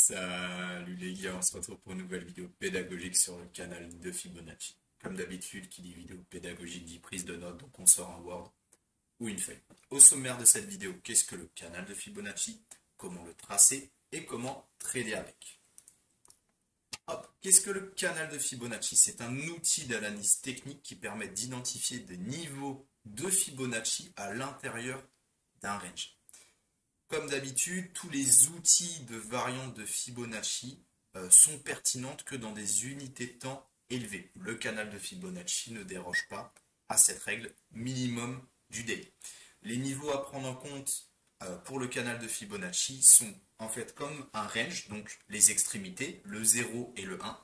Salut les gars, on se retrouve pour une nouvelle vidéo pédagogique sur le canal de Fibonacci. Comme d'habitude, qui dit vidéo pédagogique dit prise de notes, donc on sort un Word ou une feuille. Au sommaire de cette vidéo, qu'est-ce que le canal de Fibonacci, comment le tracer et comment trader avec. Hop, qu'est-ce que le canal de Fibonacci? C'est un outil d'analyse technique qui permet d'identifier des niveaux de Fibonacci à l'intérieur d'un range. Comme d'habitude, tous les outils de variantes de Fibonacci sont pertinentes que dans des unités de temps élevées. Le canal de Fibonacci ne déroge pas à cette règle minimum du délai. Les niveaux à prendre en compte pour le canal de Fibonacci sont en fait comme un range, donc les extrémités, le 0 et le 1.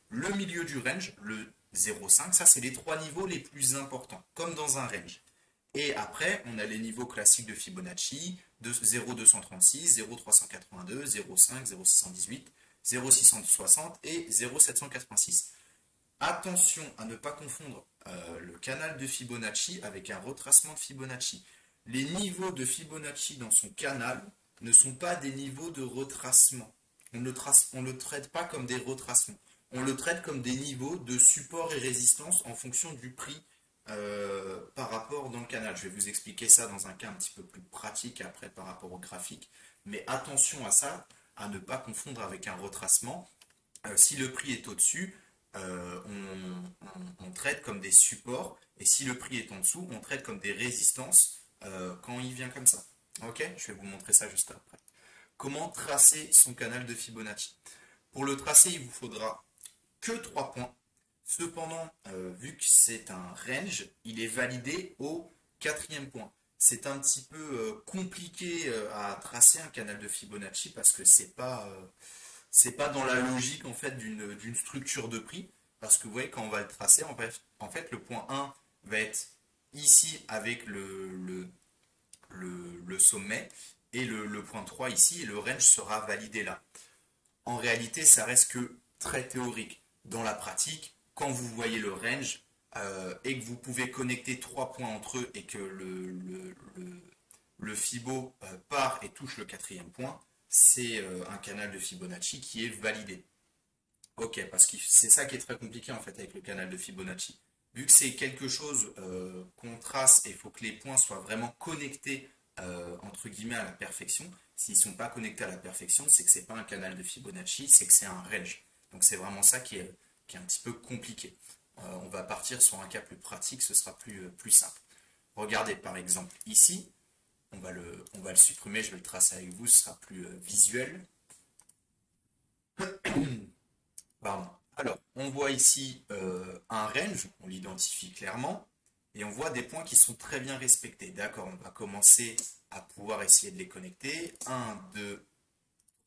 Le milieu du range, le 0,5, ça c'est les trois niveaux les plus importants, comme dans un range. Et après, on a les niveaux classiques de Fibonacci, de 0,236, 0,382, 0,5, 0,618, 0,660 et 0,786. Attention à ne pas confondre le canal de Fibonacci avec un retracement de Fibonacci. Les niveaux de Fibonacci dans son canal ne sont pas des niveaux de retracement. On ne le traite pas comme des retracements. On le traite comme des niveaux de support et résistance en fonction du prix par rapport dans le canal. Je vais vous expliquer ça dans un cas un petit peu plus pratique après par rapport au graphique. Mais attention à ça, à ne pas confondre avec un retracement. Si le prix est au-dessus, on traite comme des supports. Et si le prix est en dessous, on traite comme des résistances quand il vient comme ça. Ok, je vais vous montrer ça juste après. Comment tracer son canal de Fibonacci? Pour le tracer, il vous faudra que 3 points. Cependant, vu que c'est un range, il est validé au 4e point. C'est un petit peu compliqué à tracer un canal de Fibonacci parce que c'est pas dans la logique en fait d'une structure de prix. Parce que vous voyez, quand on va le tracer, en fait le point 1 va être ici avec le sommet et le point 3 ici et le range sera validé là. En réalité, ça reste que très théorique. Dans la pratique, quand vous voyez le range et que vous pouvez connecter 3 points entre eux et que le Fibo part et touche le 4e point, c'est un canal de Fibonacci qui est validé. Ok, parce que c'est ça qui est très compliqué en fait avec le canal de Fibonacci. Vu que c'est quelque chose qu'on trace et il faut que les points soient vraiment connectés entre guillemets à la perfection. S'ils ne sont pas connectés à la perfection, c'est que ce n'est pas un canal de Fibonacci, c'est que c'est un range. Donc c'est vraiment ça qui est un petit peu compliqué. On va partir sur un cas plus pratique, ce sera plus simple. Regardez par exemple ici, on va le supprimer, je vais le tracer avec vous, ce sera plus visuel. Pardon. Alors, on voit ici un range, on l'identifie clairement, et on voit des points qui sont très bien respectés. D'accord, on va commencer à pouvoir essayer de les connecter. 1, 2,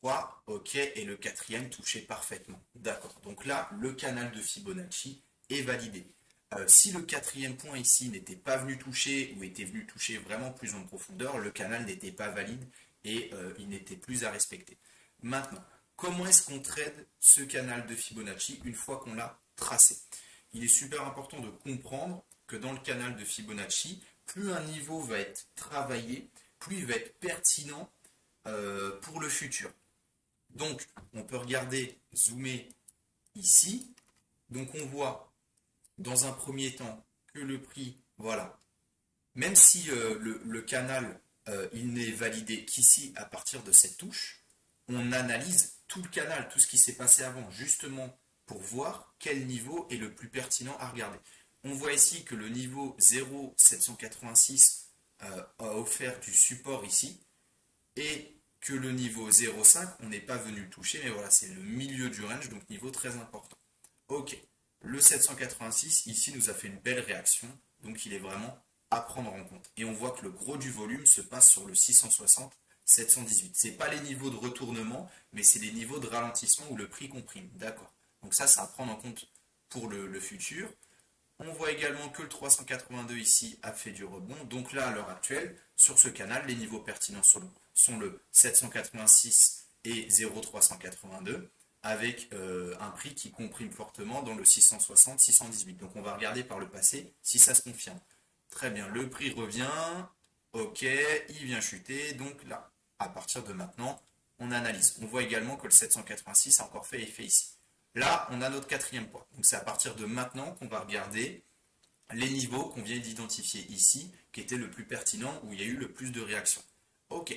3, ok, et le 4e touché parfaitement. D'accord, donc là, le canal de Fibonacci est validé. Si le 4e point ici n'était pas venu toucher ou était venu toucher vraiment plus en profondeur, le canal n'était pas valide et il n'était plus à respecter. Maintenant, comment est-ce qu'on trade ce canal de Fibonacci une fois qu'on l'a tracé? Il est super important de comprendre que dans le canal de Fibonacci, plus un niveau va être travaillé, plus il va être pertinent pour le futur. Donc, on peut regarder, zoomer ici. Donc, on voit dans un premier temps que le prix, voilà, même si le canal, il n'est validé qu'ici à partir de cette touche, on analyse tout le canal, tout ce qui s'est passé avant, justement pour voir quel niveau est le plus pertinent à regarder. On voit ici que le niveau 0,786 a offert du support ici, et que le niveau 0,5, on n'est pas venu le toucher, mais voilà, c'est le milieu du range, donc niveau très important. Ok, le 786, ici, nous a fait une belle réaction, donc il est vraiment à prendre en compte. Et on voit que le gros du volume se passe sur le 660, 718. Ce n'est pas les niveaux de retournement, mais c'est les niveaux de ralentissement où le prix comprime. D'accord. Donc ça à prendre en compte pour le futur. On voit également que le 382 ici a fait du rebond. Donc là, à l'heure actuelle, sur ce canal, les niveaux pertinents sont le 786 et 0,382 avec un prix qui comprime fortement dans le 660, 618. Donc on va regarder par le passé si ça se confirme. Très bien, le prix revient. Ok, il vient chuter. Donc là, à partir de maintenant, on on analyse. On voit également que le 786 a encore fait effet ici. Là, on a notre quatrième point. Donc c'est à partir de maintenant qu'on va regarder les niveaux qu'on vient d'identifier ici, qui étaient le plus pertinent, où il y a eu le plus de réactions. Ok,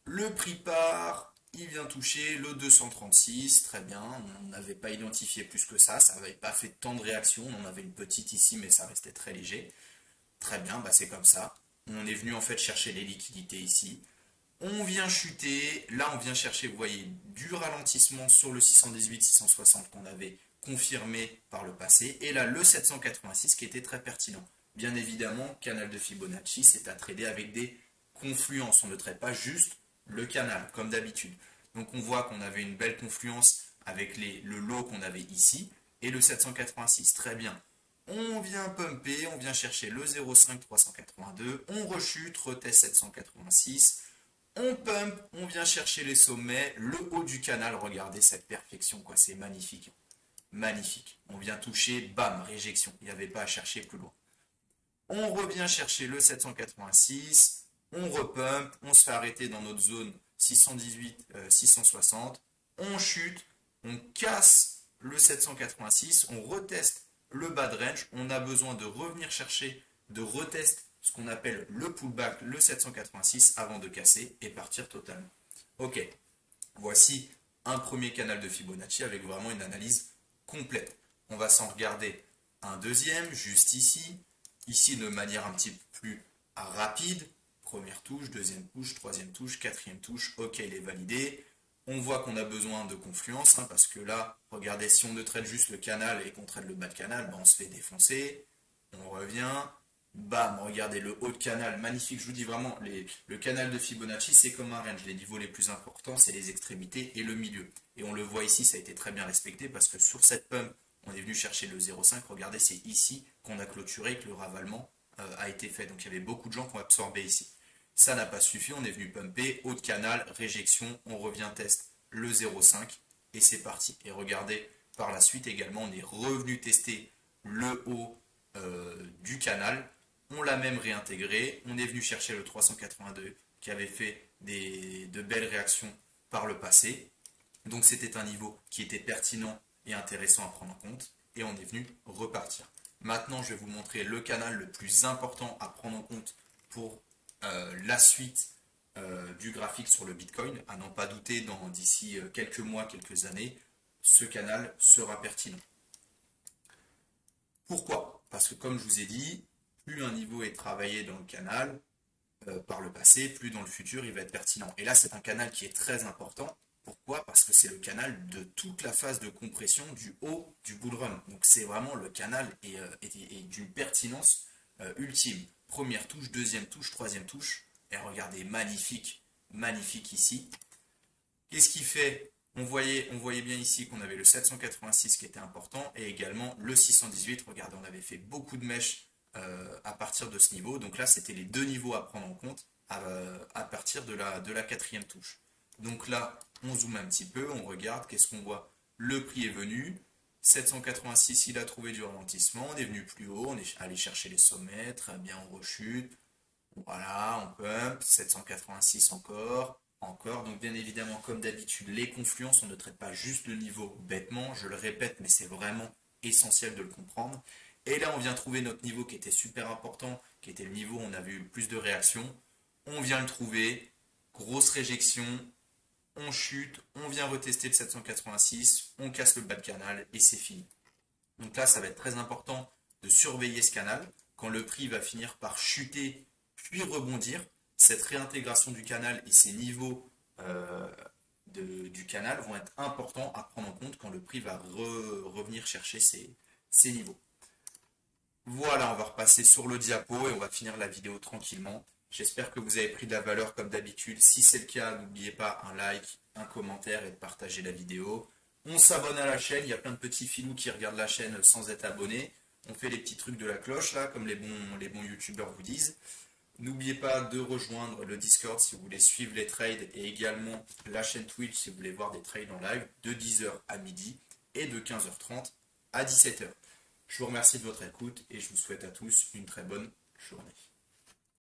le prix part, il vient toucher le 236, très bien, on n'avait pas identifié plus que ça n'avait pas fait tant de réactions, on en avait une petite ici, mais ça restait très léger. Très bien, bah c'est comme ça. On est venu en fait chercher les liquidités ici. On vient chuter, là on vient chercher, vous voyez, du ralentissement sur le 618-660 qu'on avait confirmé par le passé, et là le 786 qui était très pertinent. Bien évidemment, canal de Fibonacci, c'est à trader avec des confluences, on ne traite pas juste le canal, comme d'habitude. Donc on voit qu'on avait une belle confluence avec le lot qu'on avait ici, et le 786, très bien. On vient pumper, on vient chercher le 0,5-382, on rechute, retest 786, on pump, on vient chercher les sommets, le haut du canal, regardez cette perfection, quoi, c'est magnifique. Magnifique. On vient toucher, bam, réjection, il n'y avait pas à chercher plus loin. On revient chercher le 786, on repump, on se fait arrêter dans notre zone 618-660, on chute, on casse le 786, on reteste le bas de range, on a besoin de revenir chercher, de retester ce qu'on appelle le pullback, le 786, avant de casser et partir totalement. Ok, voici un premier canal de Fibonacci avec vraiment une analyse complète. On va s'en regarder un deuxième, juste ici, ici de manière un petit peu plus rapide. Première touche, deuxième touche, troisième touche, quatrième touche, ok, il est validé. On voit qu'on a besoin de confluence, hein, parce que là, regardez, si on ne traite juste le canal et qu'on traite le bas de canal, ben on se fait défoncer. On revient, bam, regardez le haut de canal, magnifique, je vous dis vraiment, le canal de Fibonacci, c'est comme un range. Les niveaux les plus importants, c'est les extrémités et le milieu. Et on le voit ici, ça a été très bien respecté, parce que sur cette pump, on est venu chercher le 0,5. Regardez, c'est ici qu'on a clôturé, que le ravalement a été fait. Donc il y avait beaucoup de gens qui ont absorbé ici. Ça n'a pas suffi, on est venu pumper, haut de canal, réjection, on revient test le 0,5 et c'est parti. Et regardez, par la suite également, on est revenu tester le haut du canal, on l'a même réintégré, on est venu chercher le 382 qui avait fait de belles réactions par le passé. Donc c'était un niveau qui était pertinent et intéressant à prendre en compte et on est venu repartir. Maintenant, je vais vous montrer le canal le plus important à prendre en compte pour la suite du graphique sur le Bitcoin, à n'en pas douter, d'ici quelques mois, quelques années, ce canal sera pertinent. Pourquoi? Parce que comme je vous ai dit, plus un niveau est travaillé dans le canal par le passé, plus dans le futur il va être pertinent. Et là c'est un canal qui est très important. Pourquoi? Parce que c'est le canal de toute la phase de compression du haut du bull run. Donc c'est vraiment le canal et d'une pertinence ultime. Première touche, deuxième touche, troisième touche. Et regardez, magnifique, magnifique ici. Qu'est-ce qui fait? On voyait bien ici qu'on avait le 786 qui était important et également le 618. Regardez, on avait fait beaucoup de mèches à partir de ce niveau. Donc là, c'était les deux niveaux à prendre en compte à partir de la quatrième touche. Donc là, on zoome un petit peu, on regarde, qu'est-ce qu'on voit? Le prix est venu, 786, il a trouvé du ralentissement, on est venu plus haut, on est allé chercher les sommets, très bien, on rechute, voilà, on pump, 786 encore, donc bien évidemment, comme d'habitude, les confluences, on ne traite pas juste le niveau bêtement, je le répète, mais c'est vraiment essentiel de le comprendre. Et là, on vient trouver notre niveau qui était super important, qui était le niveau où on avait eu le plus de réactions, on vient le trouver, grosse réjection, on chute, on vient retester le 786, on casse le bas de canal et c'est fini. Donc là, ça va être très important de surveiller ce canal. Quand le prix va finir par chuter puis rebondir, cette réintégration du canal et ces niveaux du canal vont être importants à prendre en compte quand le prix va revenir chercher ces niveaux. Voilà, on va repasser sur le diapo et on va finir la vidéo tranquillement. J'espère que vous avez pris de la valeur comme d'habitude. Si c'est le cas, n'oubliez pas un like, un commentaire et de partager la vidéo. On s'abonne à la chaîne, il y a plein de petits filous qui regardent la chaîne sans être abonnés. On fait les petits trucs de la cloche là, comme les bons youtubeurs vous disent. N'oubliez pas de rejoindre le Discord si vous voulez suivre les trades et également la chaîne Twitch si vous voulez voir des trades en live de 10h à midi et de 15h30 à 17h. Je vous remercie de votre écoute et je vous souhaite à tous une très bonne journée.